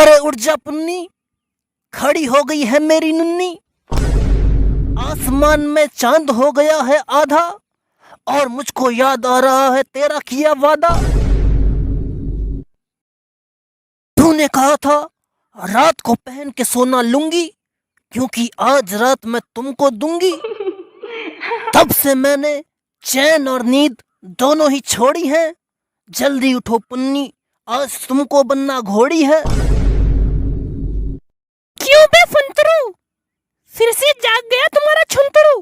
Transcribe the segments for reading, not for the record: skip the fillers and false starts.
अरे उठ जा पुन्नी, खड़ी हो गई है मेरी नन्नी। आसमान में चांद हो गया है आधा, और मुझको याद आ रहा है तेरा किया वादा। तूने कहा था रात को पहन के सोना लूंगी, क्योंकि आज रात मैं तुमको दूंगी। तब से मैंने चैन और नींद दोनों ही छोड़ी हैं। जल्दी उठो पुन्नी, आज तुमको बनना घोड़ी है। क्यों बे फुंतरू, फिर से जाग गया तुम्हारा छुंतरू।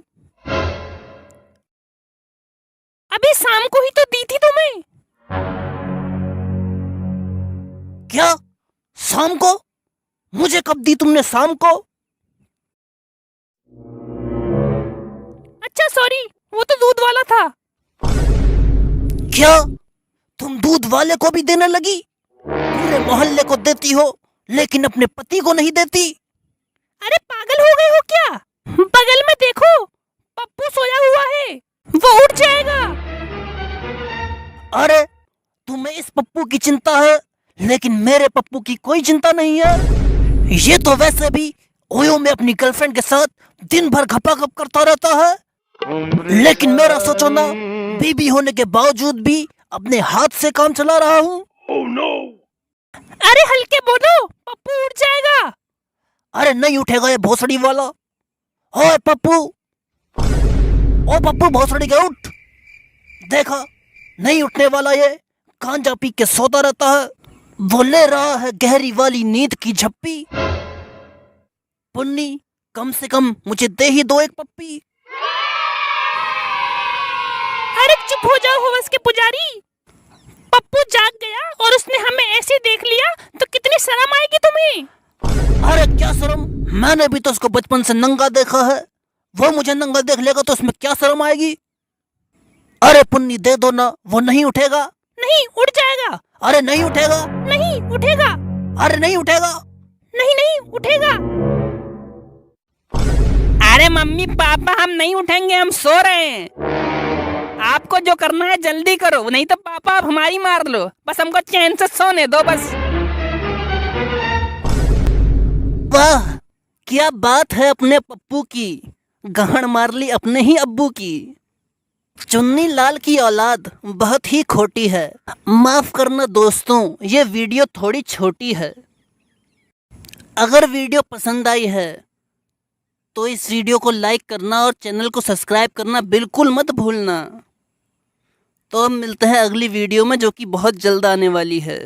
अभी शाम को ही तो दी थी तुम्हें। क्या शाम को? मुझे कब दी तुमने शाम को? अच्छा सॉरी, वो तो दूध वाला था। क्या तुम दूध वाले को भी देने लगी? पूरे मोहल्ले को देती हो लेकिन अपने पति को नहीं देती। अरे पागल हो गए हो क्या? बगल में देखो, पप्पू सोया हुआ है, वो उठ जाएगा। अरे तुम्हें इस पप्पू की चिंता है, लेकिन मेरे पप्पू की कोई चिंता नहीं है। ये तो वैसे भी ओयो में अपनी गर्लफ्रेंड के साथ दिन भर घपाघप करता रहता है, लेकिन मेरा सोचो ना, बीबी होने के बावजूद भी अपने हाथ से काम चला रहा हूँ। अरे हल्के बोलो, पप्पू उठ जाएगा। अरे नहीं उठेगा ये भोसड़ी वाला। ओए पप्पू, ओ पप्पू भोसड़ी के उठ। देखा, नहीं उठने वाला ये गांजा पी के सोता रहता है। वो ले रहा है गहरी वाली नींद की झप्पी। पुन्नी, कम से कम मुझे दे ही दो एक पप्पी। अरे चुप हो जाओ हवस के पुजारी। पप्पू जाग गया और उसने हमें ऐसे देख लिया तो कितनी शर्म आएगी तुम्हें। अरे क्या शर्म, मैंने भी तो उसको बचपन से नंगा देखा है। वो मुझे नंगा देख लेगा तो उसमें क्या शर्म आएगी। अरे पुन्नी दे दो ना, वो नहीं उठेगा। नहीं उठ जाएगा। अरे नहीं उठेगा। नहीं उठेगा। अरे नहीं उठेगा। नहीं नहीं उठेगा। अरे मम्मी पापा हम नहीं उठेंगे, हम सो रहे हैं। आपको जो करना है जल्दी करो, नहीं तो पापा आप हमारी मार लो। बस हमको चैन से सोने दो बस। वाह क्या बात है अपने पप्पू की, गांड मार ली अपने ही अब्बू की। चुन्नी लाल की औलाद बहुत ही खोटी है। माफ करना दोस्तों, ये वीडियो थोड़ी छोटी है। अगर वीडियो पसंद आई है तो इस वीडियो को लाइक करना और चैनल को सब्सक्राइब करना बिल्कुल मत भूलना। तो अब मिलते हैं अगली वीडियो में, जो कि बहुत जल्द आने वाली है।